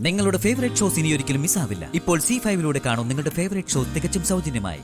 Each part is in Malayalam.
നിങ്ങളുടെ ഫേവറേറ്റ് ഷോസ് ഇനി ഒരിക്കലും മിസ്സാവില്ല. ഇപ്പോൾ C5 കാണും നിങ്ങളുടെ ഫേവറേറ്റ് ഷോ തികച്ചും സൗജന്യമായി.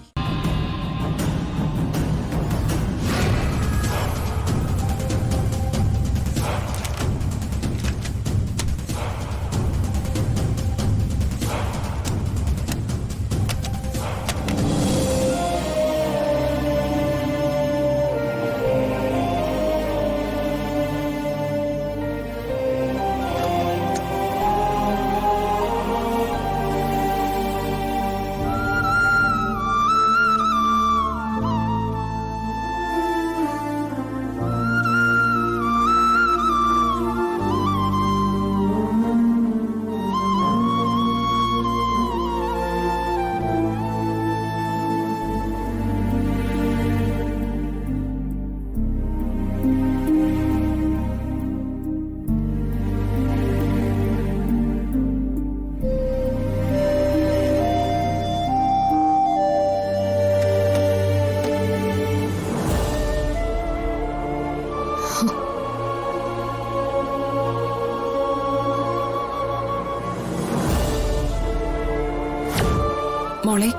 മോളെ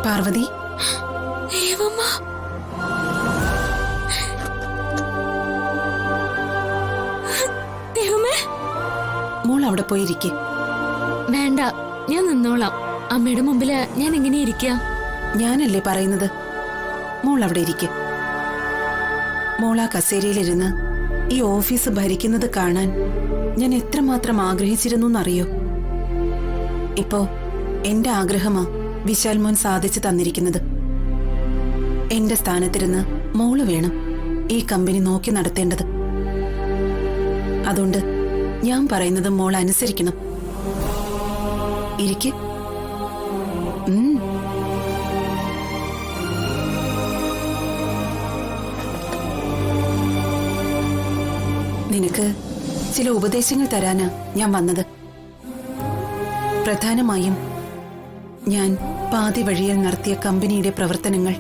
പാർവതി, മോൾ അവിടെ പോയിരിക്കെ. വേണ്ട, ഞാൻ നിന്നോളാം. അമ്മയുടെ മുമ്പില് ഞാൻ എങ്ങനെ ഇരിക്ക? ഞാനല്ലേ പറയുന്നത്, മോൾ അവിടെ ഇരിക്കെ. മോൾ ആ കസേരയിലിരുന്ന് ഈ ഓഫീസ് ഭരിക്കുന്നത് കാണാൻ ഞാൻ എത്രമാത്രം ആഗ്രഹിച്ചിരുന്നു എന്നറിയോ? ഇപ്പോ എന്റെ ആഗ്രഹമാ വിശാൽ മോൻ സാധിച്ചു തന്നിരിക്കുന്നത്. എന്റെ സ്ഥാനത്തിരുന്ന് മോള് വേണം ഈ കമ്പനി നോക്കി നടത്തേണ്ടത്. അതുകൊണ്ട് ഞാൻ പറയുന്നത് മോൾ അനുസരിക്കണം. ഇരിക്ക്. നിനക്ക് ചില ഉപദേശങ്ങൾ തരാനാ ഞാൻ വന്നത്. പ്രധാനമായും ഞാൻ പാതി വഴിയിൽ നടത്തിയ കമ്പനിയുടെ പ്രവർത്തനങ്ങൾ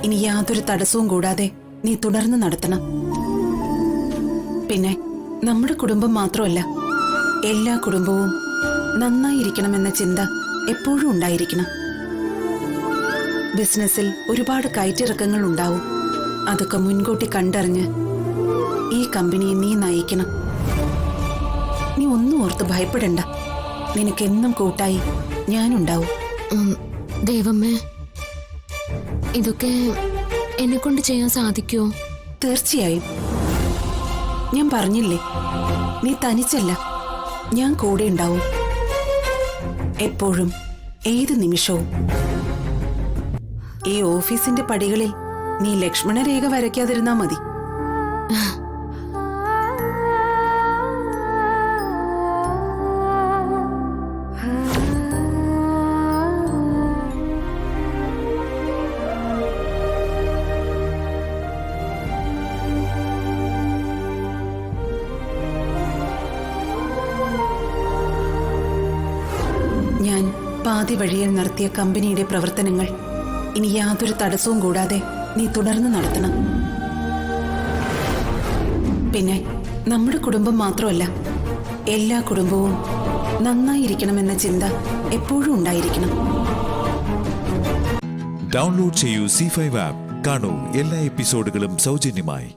ഇനി യാതൊരു തടസ്സവും കൂടാതെ നീ തുടർന്ന് നടത്തണം. പിന്നെ നമ്മുടെ കുടുംബം മാത്രമല്ല, എല്ലാ കുടുംബവും നന്നായിരിക്കണമെന്ന ചിന്ത എപ്പോഴും ഉണ്ടായിരിക്കണം. ബിസിനസ്സിൽ ഒരുപാട് കയറ്റിറക്കങ്ങൾ ഉണ്ടാവും. അതൊക്കെ മുൻകൂട്ടി കണ്ടറിഞ്ഞ് ഈ കമ്പനിയെ നീ നയിക്കണം. നീ ഒന്നും ഓർത്ത് ഭയപ്പെടണ്ട. നിനക്കെന്നും കൂട്ടായി ഞാനുണ്ടാവും. ദൈവമേ, ഇതൊക്കെ എന്നെ കൊണ്ട് ചെയ്യാൻ സാധിക്കുമോ? തീർച്ചയായും. ഞാൻ പറഞ്ഞില്ലേ, നീ തനിച്ചല്ല, ഞാൻ കൂടെ ഉണ്ടാവും. എപ്പോഴും, ഏത് നിമിഷവും. ഈ ഓഫീസിന്റെ പടികളിൽ നീ ലക്ഷ്മണരേഖ വരയ്ക്കാതിരുന്നാ മതി. ഞാൻ പാതി വഴിയിൽ നടത്തിയ കമ്പനിയുടെ പ്രവർത്തനങ്ങൾ ഇനി യാതൊരു തടസ്സവും കൂടാതെ നീ തുടർന്ന് നടത്തണം. പിന്നെ നമ്മുടെ കുടുംബം മാത്രമല്ല, എല്ലാ കുടുംബവും നന്നായിരിക്കണമെന്ന ചിന്ത എപ്പോഴും ഉണ്ടായിരിക്കണം. ഡൗൺലോഡ് ചെയ്യൂ C5 ആപ്പ്. കാണൂ എല്ലാ എപ്പിസോഡുകളും സൗജന്യമായി.